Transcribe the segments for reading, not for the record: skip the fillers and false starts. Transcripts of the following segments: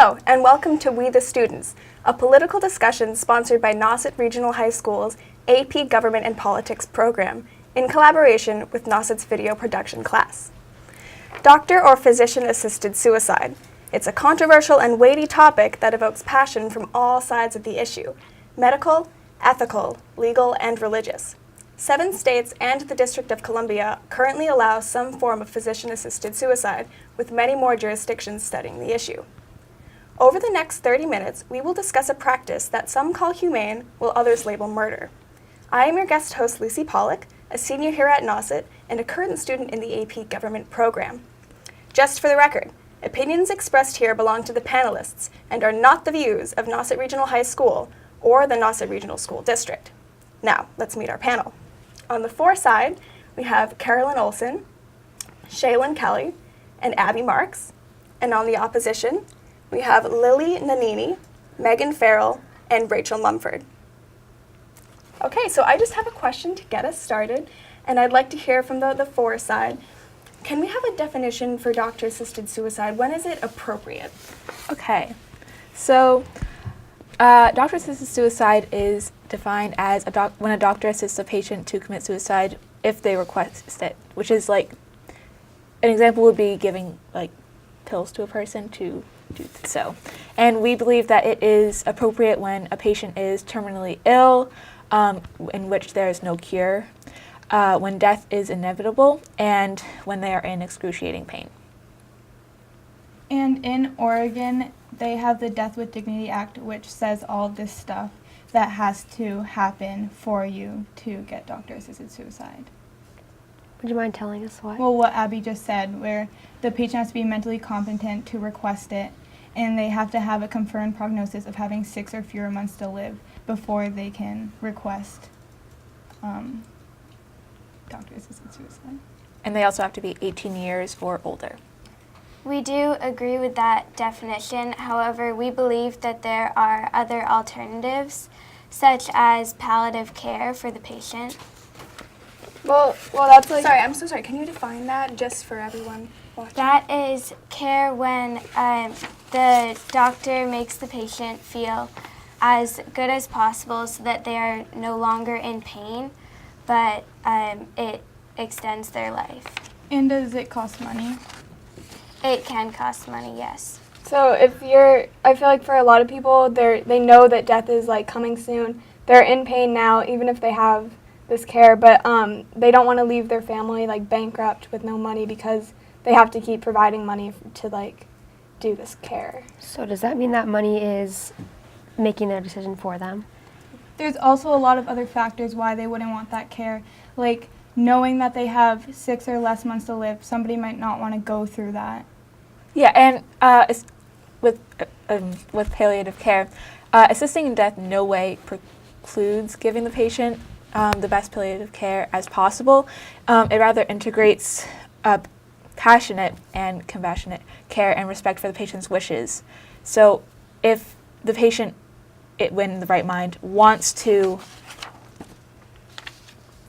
Hello, and welcome to We the Students, a political discussion sponsored by Nauset Regional High School's AP Government and Politics program, in collaboration with Nauset's video production class. Doctor or physician-assisted suicide. It's a controversial and weighty topic that evokes passion from all sides of the issue: medical, ethical, legal, and religious. 7 states and the District of Columbia currently allow some form of physician-assisted suicide, with many more jurisdictions studying the issue. Over the next 30 minutes, we will discuss a practice that some call humane, while others label murder. I am your guest host, Lucy Pollock, a senior here at Nauset and a current student in the AP Government program. Just for the record, opinions expressed here belong to the panelists and are not the views of Nauset Regional High School or the Nauset Regional School District. Now, let's meet our panel. On the for side, we have Carolyn Olson, Shaylin Kelly, and Abby Marks. And on the opposition, we have Lily Nanini, Megan Farrell, and Rachel Mumford. Okay, so I just have a question to get us started, and I'd like to hear from the for side. Can we have a definition for doctor-assisted suicide? When is it appropriate? Okay, so doctor-assisted suicide is defined as when a doctor assists a patient to commit suicide if they request it, which is like, an example would be giving like pills to a person to do so. And we believe that it is appropriate when a patient is terminally ill, in which there is no cure, when death is inevitable, and when they are in excruciating pain. And in Oregon, they have the Death with Dignity Act, which says all this stuff that has to happen for you to get doctor-assisted suicide. Would you mind telling us what? Well, what Abby just said, where the patient has to be mentally competent to request it, and they have to have a confirmed prognosis of having 6 or fewer months to live before they can request doctor-assisted suicide. And they also have to be 18 years or older. We do agree with that definition. However, we believe that there are other alternatives, such as palliative care for the patient. Well, that's like... Sorry, I'm so sorry. Can you define that just for everyone watching? That is care when the doctor makes the patient feel as good as possible so that they are no longer in pain, but it extends their life. And does it cost money? It can cost money, yes. So I feel like for a lot of people, they know that death is like coming soon. They're in pain now, even if they have this care, but they don't want to leave their family like bankrupt with no money because they have to keep providing money to like do this care. So does that mean that money is making their decision for them? There's also a lot of other factors why they wouldn't want that care, like knowing that they have 6 or less months to live. Somebody might not want to go through that. Yeah, and with palliative care, assisting in death in no way precludes giving the patient the best palliative care as possible. It rather integrates passionate and compassionate care and respect for the patient's wishes. So if the patient, when in the right mind, wants to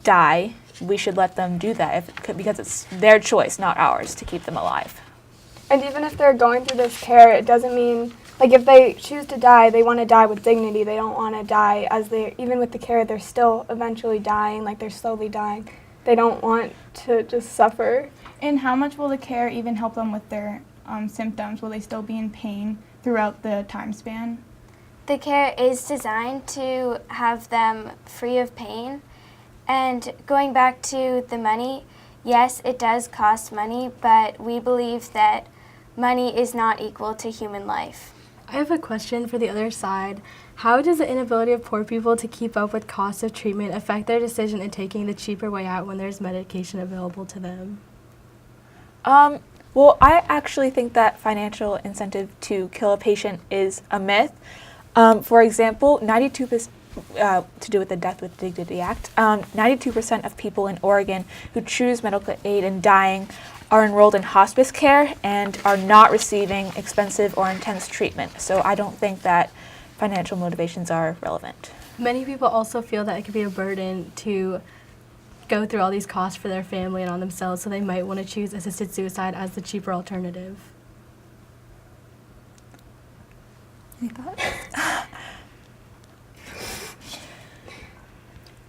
die, we should let them do that because it's their choice, not ours, to keep them alive. And even if they're going through this care, it doesn't mean, like if they choose to die, they want to die with dignity. They don't want to die even with the care, they're still eventually dying, like they're slowly dying. They don't want to just suffer. And how much will the care even help them with their symptoms? Will they still be in pain throughout the time span? The care is designed to have them free of pain. And going back to the money, yes, it does cost money, but we believe that money is not equal to human life. I have a question for the other side. How does the inability of poor people to keep up with costs of treatment affect their decision in taking the cheaper way out when there's medication available to them? Well, I actually think that financial incentive to kill a patient is a myth. For example, 92%, to do with the Death with Dignity Act, 92% of people in Oregon who choose medical aid in dying are enrolled in hospice care and are not receiving expensive or intense treatment. So I don't think that financial motivations are relevant. Many people also feel that it could be a burden to go through all these costs for their family and on themselves, so they might want to choose assisted suicide as the cheaper alternative. Any thoughts?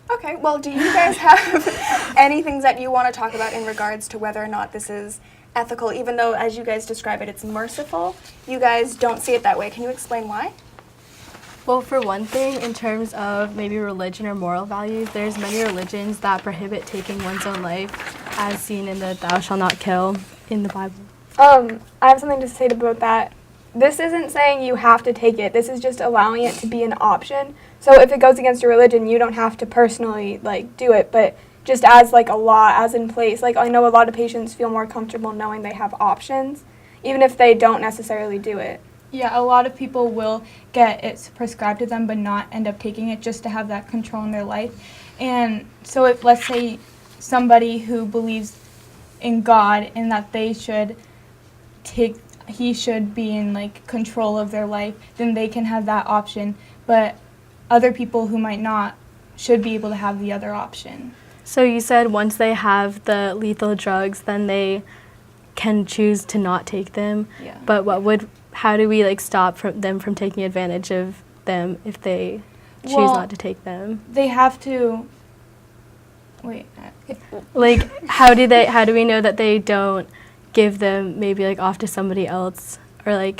Okay, well, do you guys have any things that you want to talk about in regards to whether or not this is ethical, even though, as you guys describe it, it's merciful? You guys don't see it that way. Can you explain why? Well, for one thing, in terms of maybe religion or moral values, there's many religions that prohibit taking one's own life, as seen in the "Thou shalt not kill" in the Bible. I have something to say about that. This isn't saying you have to take it. This is just allowing it to be an option. So if it goes against your religion, you don't have to personally do it, but just as a law as in place. I know a lot of patients feel more comfortable knowing they have options, even if they don't necessarily do it. Yeah, a lot of people will get it prescribed to them but not end up taking it just to have that control in their life. And so if, let's say, somebody who believes in God and that he should be in control of their life, then they can have that option. But other people who might not should be able to have the other option. So you said once they have the lethal drugs, then they can choose to not take them. Yeah. But how do we stop them from taking advantage of them if they choose not to take them? They have to How do we know that they don't give them maybe off to somebody else, or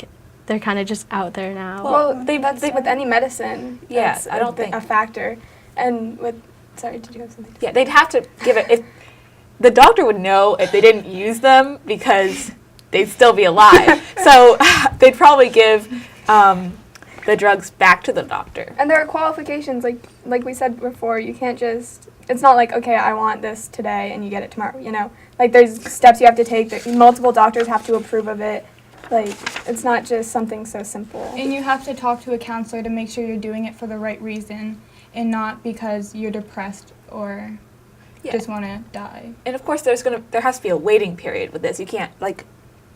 they're kind of just out there now? Well, that's with any medicine. Yeah, that's I don't think a factor. And sorry, did you have something to say? Yeah, they'd have to give it. If the doctor would know if they didn't use them because they'd still be alive. So they'd probably give the drugs back to the doctor. And there are qualifications, like we said before. You can't just. It's not okay, I want this today and you get it tomorrow. There's steps you have to take. That multiple doctors have to approve of it. It's not just something so simple. And you have to talk to a counselor to make sure you're doing it for the right reason and not because you're depressed or just want to die. And of course, there has to be a waiting period with this. You can't, like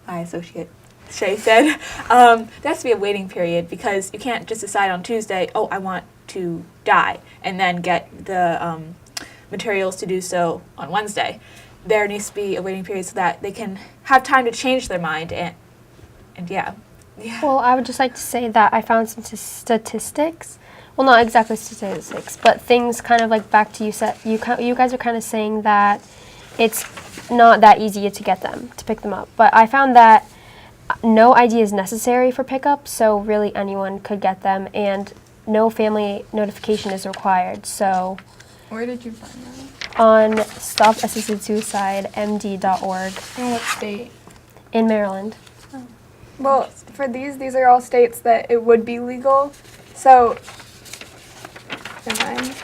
my associate Shay said, there has to be a waiting period because you can't just decide on Tuesday, oh, I want to die, and then get the materials to do so on Wednesday. There needs to be a waiting period so that they can have time to change their mind and yeah. Well, I would just like to say that I found some statistics. Well, not exactly statistics, but things kind of back to you said. You guys are kind of saying that it's not that easy to get them, to pick them up. But I found that no ID is necessary for pickup, so really anyone could get them, and no family notification is required. So Where did you find that? on stopassistedsuicidemd.org In what state? in Maryland. Well, for these are all states that it would be legal. So, never mind.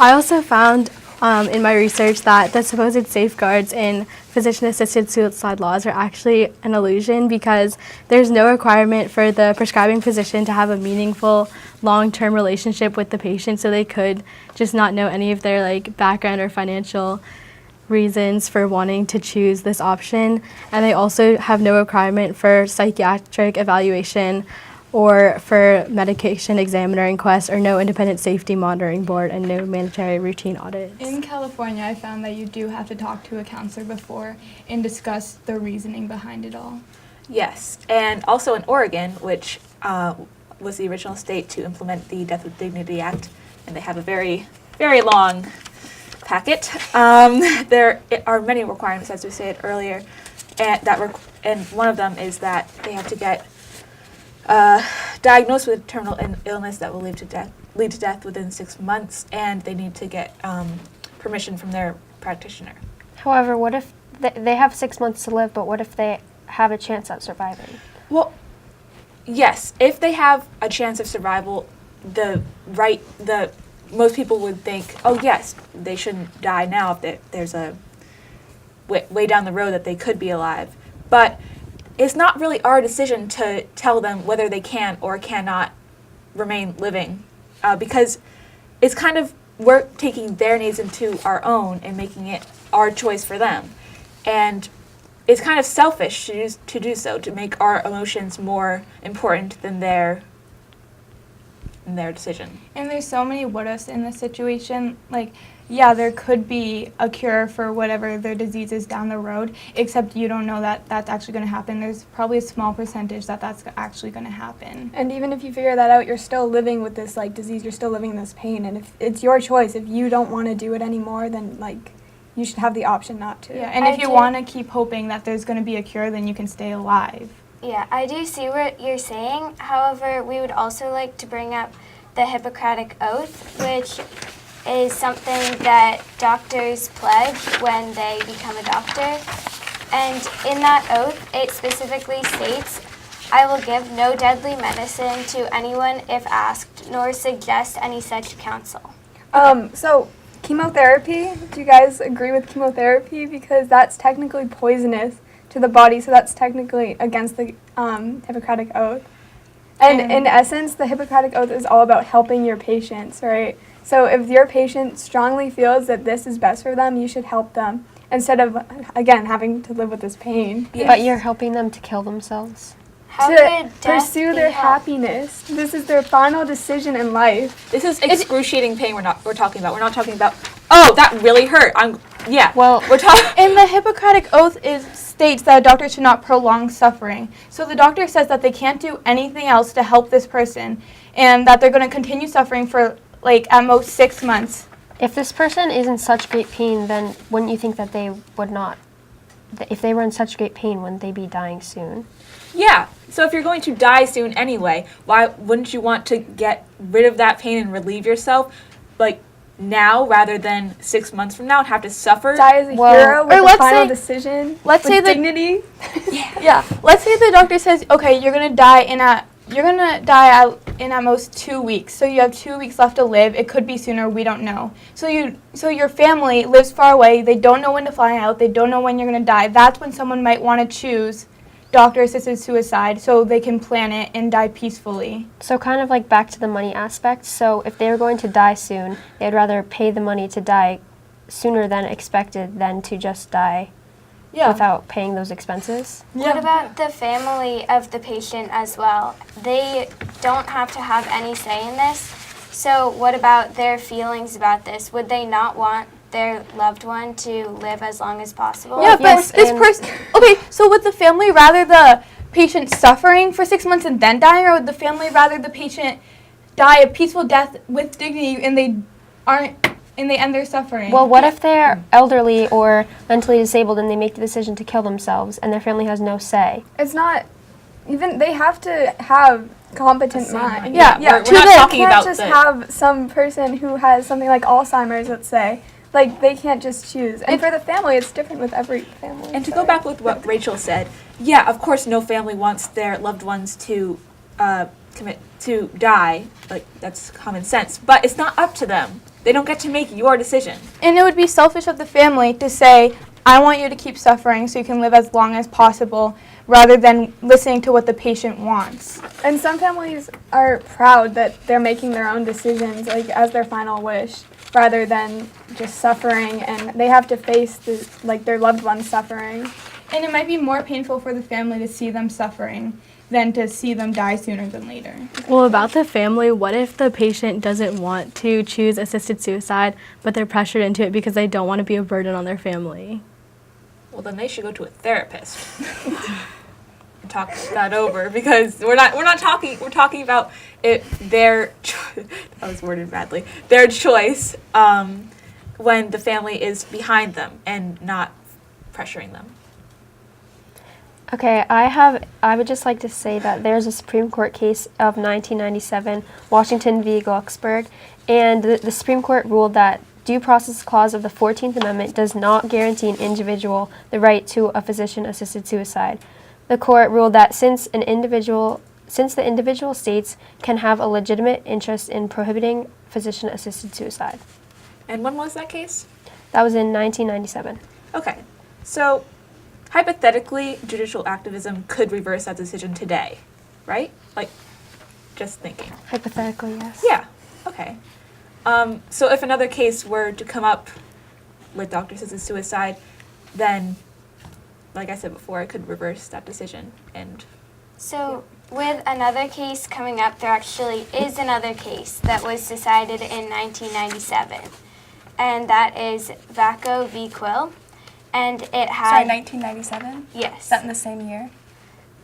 I also found in my research that the supposed safeguards in physician-assisted suicide laws are actually an illusion because there's no requirement for the prescribing physician to have a meaningful long-term relationship with the patient, so they could just not know any of their background or financial reasons for wanting to choose this option. And they also have no requirement for psychiatric evaluation or for medication examiner inquests, or no independent safety monitoring board, and no mandatory routine audits. In California, I found that you do have to talk to a counselor before and discuss the reasoning behind it all. Yes, and also in Oregon, which was the original state to implement the Death with Dignity Act, and they have a very, very long packet. There are many requirements, as we said earlier, and one of them is that they have to get diagnosed with a terminal illness that will lead to death within 6 months, and they need to get permission from their practitioner. However, what if they have 6 months to live, but what if they have a chance at surviving? Well, yes, if they have a chance of survival, most people would think, oh yes, they shouldn't die now if there's a way down the road that they could be alive. But it's not really our decision to tell them whether they can or cannot remain living, because it's kind of, we're taking their needs into our own and making it our choice for them. And it's kind of selfish to do so, to make our emotions more important than their in their decision. And there's so many what-ifs in this situation. Like, yeah, there could be a cure for whatever their disease is down the road, except you don't know that that's actually going to happen. There's probably a small percentage that that's actually going to happen. And even if you figure that out, you're still living with this like disease. You're still living this pain, and if it's your choice, if you don't want to do it anymore, then like you should have the option not to. Yeah, and if you want to keep hoping that there's going to be a cure, then you can stay alive. Yeah, I do see what you're saying. However, we would also like to bring up the Hippocratic Oath, which is something that doctors pledge when they become a doctor. And in that oath, it specifically states, "I will give no deadly medicine to anyone if asked, nor suggest any such counsel." So chemotherapy, do you guys agree with chemotherapy? Because that's technically poisonous to the body, so that's technically against the Hippocratic Oath. And in essence, the Hippocratic Oath is all about helping your patients, right? So if your patient strongly feels that this is best for them, you should help them instead of, again, having to live with this pain. But you're helping them to kill themselves. How To could death pursue be their helped? happiness. This is their final decision in life. This is excruciating pain we're talking about. We're not talking about, oh, that really hurt. Well, We're talking. And the Hippocratic Oath states that a doctor should not prolong suffering. So the doctor says that they can't do anything else to help this person, and that they're going to continue suffering for, like, at most 6 months. if this person is in such great pain, then wouldn't you think that they would not, if they were in such great pain, wouldn't they be dying soon? Yeah. So if you're going to die soon anyway, why wouldn't you want to get rid of that pain and relieve yourself, like, now rather than 6 months from now and have to suffer? Die as a Well, hero with or a let's final say- decision. let's with say that- dignity. Yeah. Let's say the doctor says, okay, you're gonna die in at most 2 weeks. So you have 2 weeks left to live. It could be sooner. We don't know. So your family lives far away. They don't know when to fly out. They don't know when you're gonna die. That's when someone might want to choose doctor-assisted suicide so they can plan it and die peacefully. So kind of like back to the money aspect. So if they were going to die soon, they'd rather pay the money to die sooner than expected than to just die without paying those expenses. What about the family of the patient as well? They don't have to have any say in this. So what about their feelings about this? Would they not want their loved one to live as long as possible? Yeah, Yes, but this and- person. Okay, so would the family rather the patient suffering for 6 months and then dying, or would the family rather the patient die a peaceful death with dignity and they end their suffering? Well, what if they're elderly or mentally disabled and they make the decision to kill themselves and their family has no say? It's not even, they have to have competent mind. Yeah, we're not They talking can't about just the- have some person who has something like Alzheimer's, let's say. Like, they can't just choose. And for the family, it's different with every family. And to go back with what Rachel said, yeah, of course, no family wants their loved ones to commit to die. Like, that's common sense. But it's not up to them. They don't get to make your decision. And it would be selfish of the family to say, I want you to keep suffering so you can live as long as possible, rather than listening to what the patient wants. And some families are proud that they're making their own decisions, like, as their final wish, rather than just suffering, and they have to face their loved ones suffering. And it might be more painful for the family to see them suffering than to see them die sooner than later. Well, about the family, what if the patient doesn't want to choose assisted suicide, but they're pressured into it because they don't want to be a burden on their family? Well, then they should go to a therapist and talk that over, because we're talking about that was worded badly, their choice when the family is behind them and not pressuring them. Okay, I would just like to say that there's a Supreme Court case of 1997, Washington v. Glucksberg, and the Supreme Court ruled that due process clause of the 14th Amendment does not guarantee an individual the right to a physician-assisted suicide. The court ruled that since the individual states can have a legitimate interest in prohibiting physician-assisted suicide. And when was that case? That was in 1997. Okay, so hypothetically, judicial activism could reverse that decision today, right? Like, just thinking. Hypothetically, yes. Yeah, okay. So if another case were to come up with doctor-assisted suicide, then, like I said before, it could reverse that decision. And So with another case coming up, there actually is another case that was decided in 1997, and that is Vacco v. Quill, and it had... Sorry, 1997? Yes. Is that in the same year?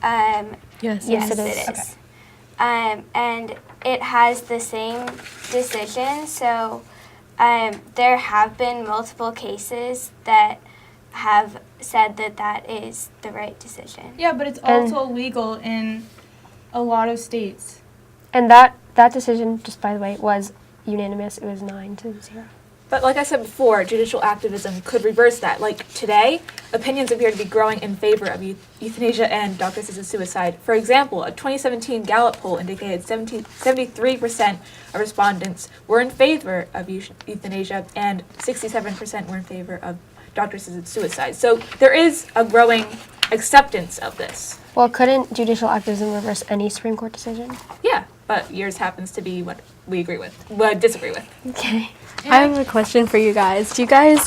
Yes. Yes, it it is. is. Okay. And it has the same decision, so there have been multiple cases that have said that that is the right decision. Yeah, but it's also legal in a lot of states. And that decision, just by the way, was unanimous. It was 9-0. But like I said before, judicial activism could reverse that. Like today, opinions appear to be growing in favor of euthanasia and doctor-assisted suicide. For example, a 2017 Gallup poll indicated 73% of respondents were in favor of euthanasia and 67% were in favor of doctor-assisted suicide. So there is a growing acceptance of this. Well, couldn't judicial activism reverse any Supreme Court decision? Yeah, but yours happens to be what we disagree with. Okay. I have a question for you guys. Do you guys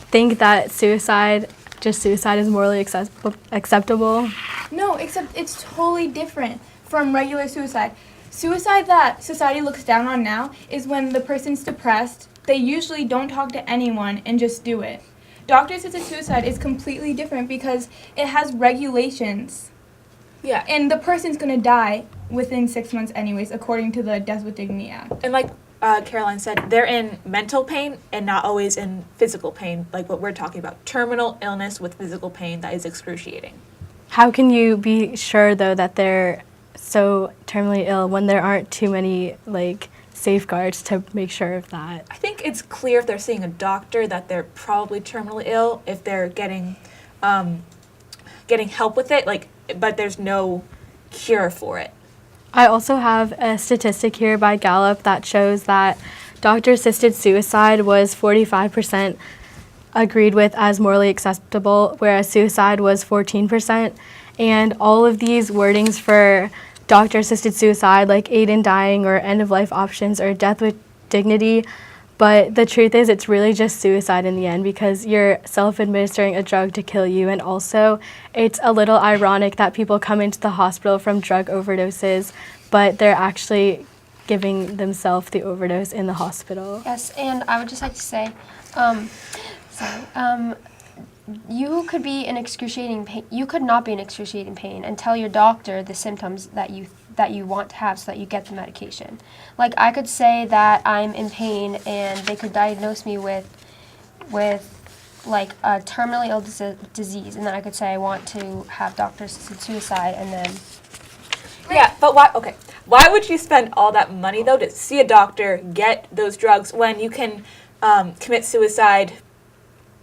think that suicide is morally acceptable? No, except it's totally different from regular suicide. Suicide that society looks down on now is when the person's depressed, they usually don't talk to anyone and just do it. Doctor-assisted suicide is completely different because it has regulations. Yeah. And the person's going to die within 6 months anyways, according to the Death with Dignity Act. And like Caroline said, they're in mental pain and not always in physical pain, like what we're talking about. Terminal illness with physical pain that is excruciating. How can you be sure, though, that they're so terminally ill when there aren't too many, safeguards to make sure of that? I think it's clear if they're seeing a doctor that they're probably terminally ill, if they're getting help with it, but there's no cure for it. I also have a statistic here by Gallup that shows that doctor-assisted suicide was 45% agreed with as morally acceptable, whereas suicide was 14%. And all of these wordings for doctor-assisted suicide, like aid in dying or end-of-life options or death with dignity, but the truth is it's really just suicide in the end because you're self-administering a drug to kill you. And also, it's a little ironic that people come into the hospital from drug overdoses, but they're actually giving themselves the overdose in the hospital. Yes, and I would just like to say, you could be in excruciating pain. You could not be in excruciating pain and tell your doctor the symptoms that you want to have so that you get the medication. Like I could say that I'm in pain and they could diagnose me with like a terminally ill disease, and then I could say I want to have doctor-assisted suicide, and then. Yeah, but why? Okay, why would you spend all that money though to see a doctor, get those drugs when you can commit suicide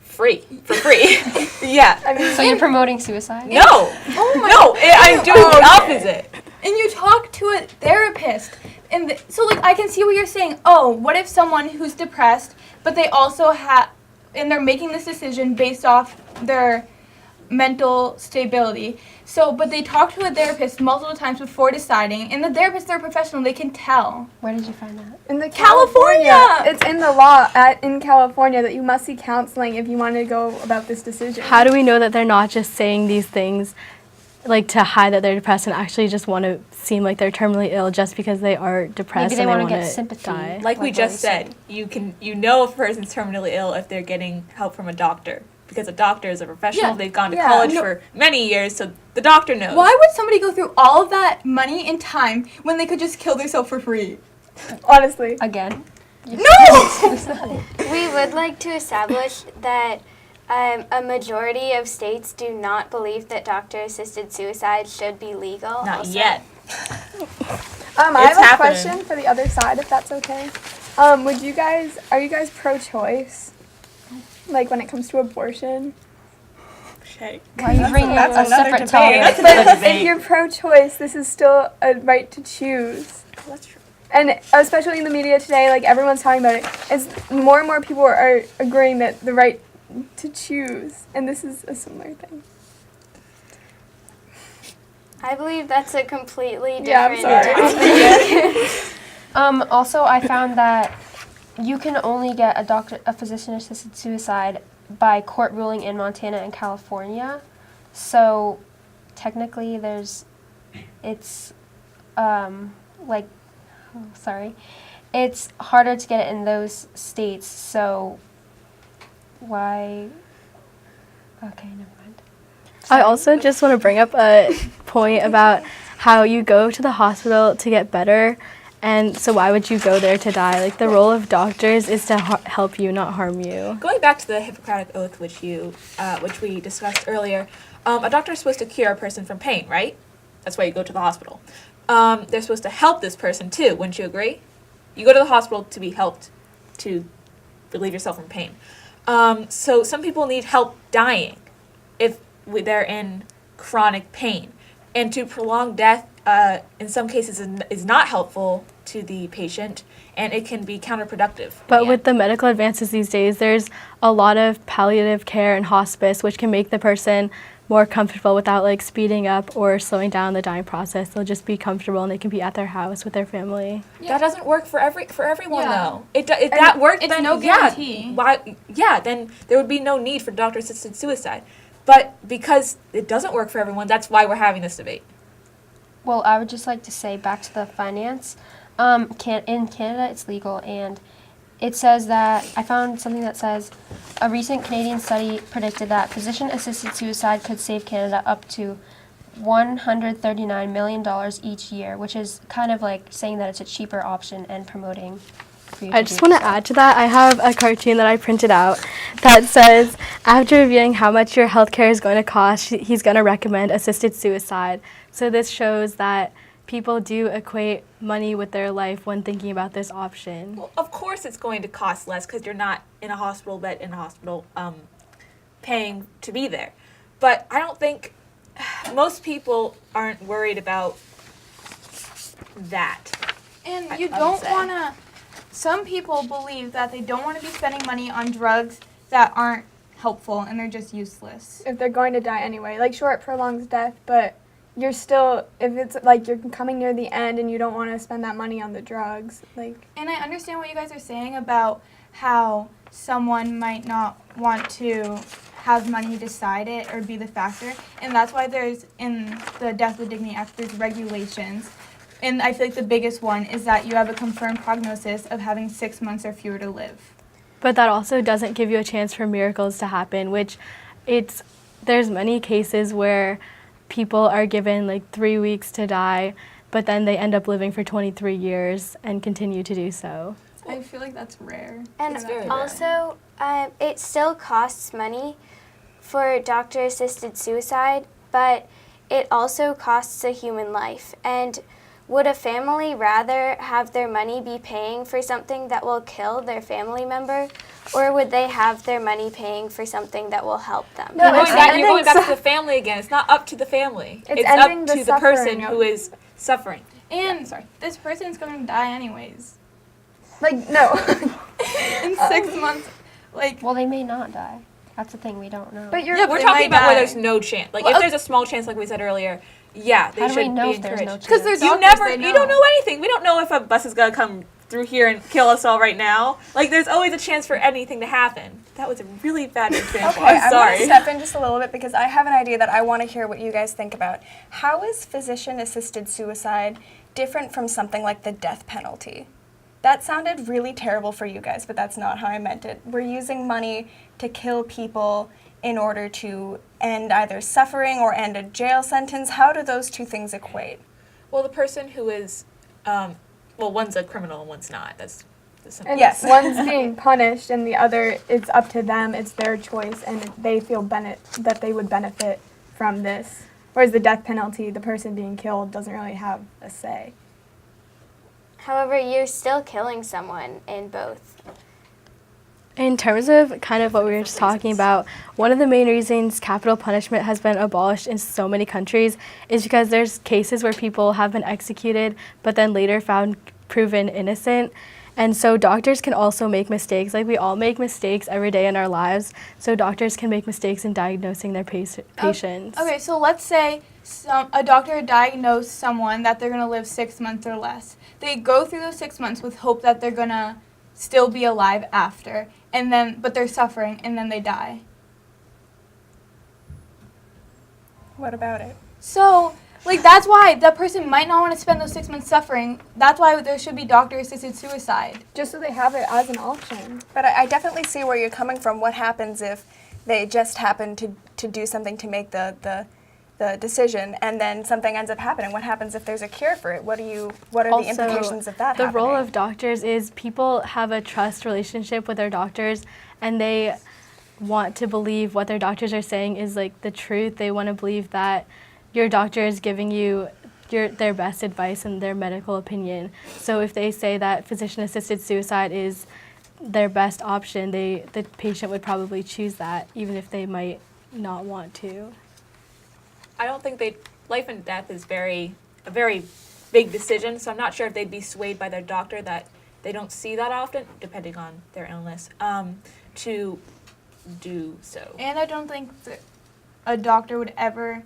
for free? Yeah. I mean, So you're promoting suicide? No. I'm doing the opposite. And you talk to a therapist. And so I can see what you're saying. Oh, what if someone who's depressed, but they also and they're making this decision based off their mental stability. So, but they talk to a therapist multiple times before deciding, and the therapists, they're professional, they can tell. Where did you find that? In the California! It's in the law in California that you must see counseling if you want to go about this decision. How do we know that they're not just saying these things to hide that they're depressed and actually just want to seem like they're terminally ill just because they are depressed? Maybe they and want to get wanna sympathy. die? Like we Like just what we said, you know if a person's terminally ill if they're getting help from a doctor. Because a doctor is a professional, Yeah. they've gone to college for many years, so the doctor knows. Why would somebody go through all of that money and time when they could just kill themselves for free? Honestly. Again? No! We would like to establish that a majority of states do not believe that doctor-assisted suicide should be legal. Not also. yet. I have It's a happening. question for the other side, if that's okay. Are you guys pro-choice? Like when it comes to abortion? Okay. Why are you bringing up a another separate debate. topic? That's But another if debate. you're pro-choice, this is still a right to choose. That's true. And especially in the media today, everyone's talking about it. It's more and more people are agreeing that the right to choose, and this is a similar thing. I believe that's a completely Yeah, I'm different sorry. Also, I found that you can only get a physician-assisted suicide by court ruling in Montana and California. So, technically, there's it's it's harder to get it in those states. So why? Okay, never mind. I also just want to bring up a point about how you go to the hospital to get better, and so why would you go there to die? Like, the role of doctors is to help you, not harm you. Going back to the Hippocratic Oath, which we discussed earlier, a doctor is supposed to cure a person from pain, right? That's why you go to the hospital. They're supposed to help this person too, wouldn't you agree? You go to the hospital to be helped to relieve yourself from pain. So some people need help dying if they're in chronic pain. And to prolong death, in some cases, is not helpful to the patient, and it can be counterproductive. But with the medical advances these days, there's a lot of palliative care and hospice, which can make the person more comfortable without like speeding up or slowing down the dying process. They'll just be comfortable and they can be at their house with their family. That doesn't work for everyone though. If And that worked, it's then no guarantee. then there would be no need for doctor-assisted suicide. But because it doesn't work for everyone, that's why we're having this debate. Well, I would just like to say back to the finance. In Canada, it's legal, and it says that I found something that says a recent Canadian study predicted that physician-assisted suicide could save Canada up to $139 million each year, which is kind of like saying that it's a cheaper option and promoting. I just want to add to that. I have a cartoon that I printed out that says, after reviewing how much your healthcare is going to cost, he's going to recommend assisted suicide. So this shows that people do equate money with their life when thinking about this option. Well, of course it's going to cost less because you're not in a hospital bed in a hospital paying to be there. But I don't think most people aren't worried about that. And you I would don't say. want to, some people believe that they don't want to be spending money on drugs that aren't helpful and they're just useless. If they're going to die anyway. Like, sure, it prolongs death, but you're still, if it's like you're coming near the end and you don't want to spend that money on the drugs, like. And I understand what you guys are saying about how someone might not want to have money decide it or be the factor. And that's why there's, in the Death with Dignity Act, there's regulations. And I feel like the biggest one is that you have a confirmed prognosis of having 6 months or fewer to live. But that also doesn't give you a chance for miracles to happen, which there's many cases where people are given like 3 weeks to die, but then they end up living for 23 years and continue to do so. I feel like that's rare. And It's very rare. also, it still costs money for doctor-assisted suicide, but it also costs a human life. And would a family rather have their money be paying for something that will kill their family member, or would they have their money paying for something that will help them? No, You're it's going back ending to the family again. It's not up to the family. It's up ending the to the person suffering who is suffering. And this person's going to die anyways. Like, no. In 6 months. Like, Well, they may not die. That's the thing we don't know. But you're Yeah, we're they talking might about where die. there's no chance. Like, Well, if there's a small chance, like we said earlier, yeah, they How do should we know be if there's no encouraged. because they're chance? doctors, You don't know anything. We don't know if a bus is gonna come through here and kill us all right now. Like, there's always a chance for anything to happen. That was a really bad example. Okay, I'm I'm sorry. going to step in just a little bit because I have an idea that I want to hear what you guys think about. How is physician-assisted suicide different from something like the death penalty? That sounded really terrible for you guys, but that's not how I meant it. We're using money to kill people in order to end either suffering or end a jail sentence. How do those two things equate? Well, the person who is, one's a criminal and one's not. That's the simple. And Yes. one's being punished and the other, it's up to them, it's their choice, and they feel that they would benefit from this. Whereas the death penalty, the person being killed doesn't really have a say. However, you're still killing someone in both. In terms of kind of what we were just talking about, one of the main reasons capital punishment has been abolished in so many countries is because there's cases where people have been executed but then later found proven innocent. And so doctors can also make mistakes. Like, we all make mistakes every day in our lives. So doctors can make mistakes in diagnosing their patients. okay, so let's say a doctor diagnosed someone that they're going to live 6 months or less. They go through those 6 months with hope that they're going to still be alive after, but they're suffering, and then they die. What about it? So, Like, that's why the person might not want to spend those 6 months suffering. That's why there should be doctor-assisted suicide. Just so they have it as an option. But I definitely see where you're coming from. What happens if they just happen to do something to make the decision, and then something ends up happening? What happens if there's a cure for it? What are the implications of that The happening? role of doctors is people have a trust relationship with their doctors, and they want to believe what their doctors are saying is like the truth. They want to believe that your doctor is giving you their best advice and their medical opinion. So if they say that physician-assisted suicide is their best option, the patient would probably choose that, even if they might not want to. I don't think life and death is a very big decision, so I'm not sure if they'd be swayed by their doctor that they don't see that often, depending on their illness, to do so. And I don't think that a doctor would ever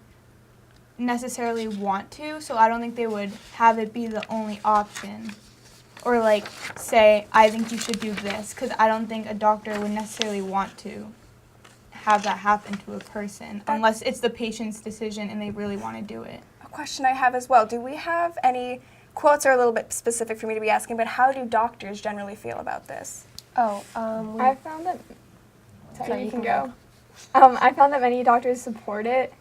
necessarily want to, so I don't think they would have it be the only option. Or like say, I think you should do this, because I don't think a doctor would necessarily want to have that happen to a person unless it's the patient's decision and they really want to do it. A question I have as well, do we have any quotes are a little bit specific for me to be asking, but how do doctors generally feel about this? Oh, I found that. Sorry, you can go. I found that many doctors support it,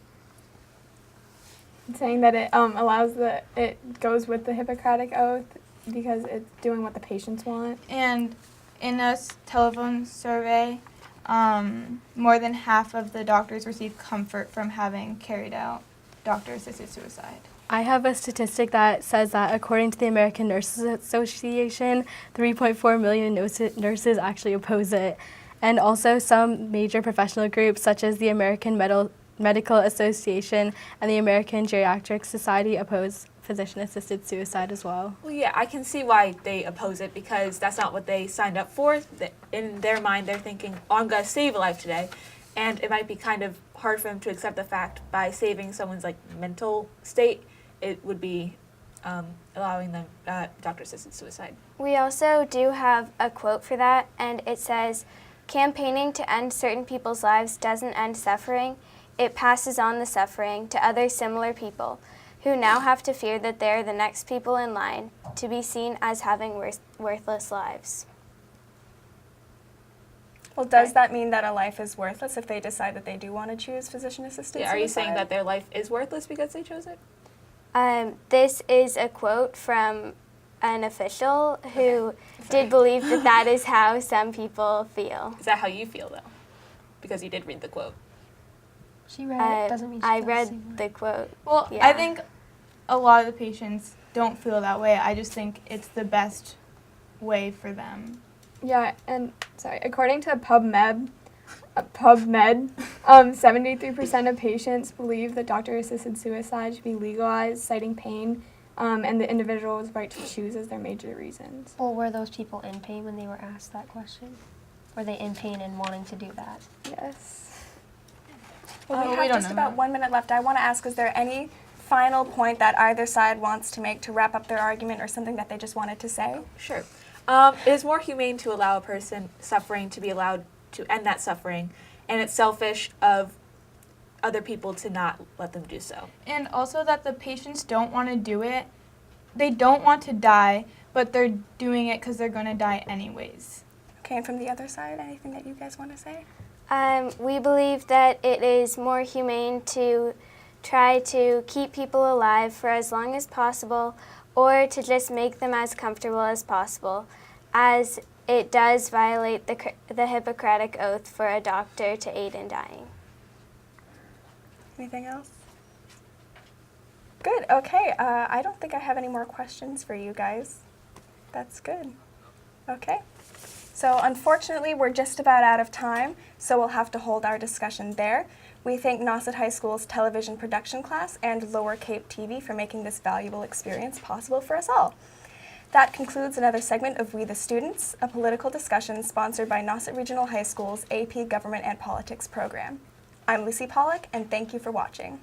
saying that it goes with the Hippocratic Oath because it's doing what the patients want. And in a telephone survey, more than half of the doctors receive comfort from having carried out doctor-assisted suicide. I have a statistic that says that according to the American Nurses Association, 3.4 million nurses actually oppose it. And also some major professional groups such as the American Medical Association and the American Geriatric Society oppose physician-assisted suicide as well. Well, yeah, I can see why they oppose it because that's not what they signed up for. In their mind, they're thinking, oh, I'm going to save a life today. And it might be kind of hard for them to accept the fact by saving someone's mental state, it would be allowing them doctor-assisted suicide. We also do have a quote for that, and it says, "Campaigning to end certain people's lives doesn't end suffering. It passes on the suffering to other similar people who now have to fear that they're the next people in line to be seen as having worthless lives." Well, does that mean that a life is worthless if they decide that they do want to choose physician-assisted suicide? Are you saying that their life is worthless because they chose it? This is a quote from an official who did believe that that is how some people feel. Is that how you feel, though? Because you did read the quote. she read it. Doesn't mean she I feels the same read way. the quote. Well, Yeah. I think a lot of the patients don't feel that way. I just think it's the best way for them. Yeah, and according to PubMed, 73% of patients believe that doctor-assisted suicide should be legalized, citing pain, and the individual's right to choose as their major reasons. Well, were those people in pain when they were asked that question? Were they in pain and wanting to do that? Yes. Well, we we have don't just know about that. 1 minute left. I want to ask, is there any final point that either side wants to make to wrap up their argument or something that they just wanted to say? Sure. It is more humane to allow a person suffering to be allowed to end that suffering, and it's selfish of other people to not let them do so. And also that the patients don't want to do it. They don't want to die, but they're doing it because they're going to die anyways. Okay, and from the other side, anything that you guys want to say? We believe that it is more humane to try to keep people alive for as long as possible, or to just make them as comfortable as possible, as it does violate the Hippocratic Oath for a doctor to aid in dying. Anything else? Good, okay. I don't think I have any more questions for you guys. That's good. Okay. So unfortunately, we're just about out of time, so we'll have to hold our discussion there. We thank Nauset High School's television production class and Lower Cape TV for making this valuable experience possible for us all. That concludes another segment of We the Students, a political discussion sponsored by Nauset Regional High School's AP Government and Politics program. I'm Lucy Pollock, and thank you for watching.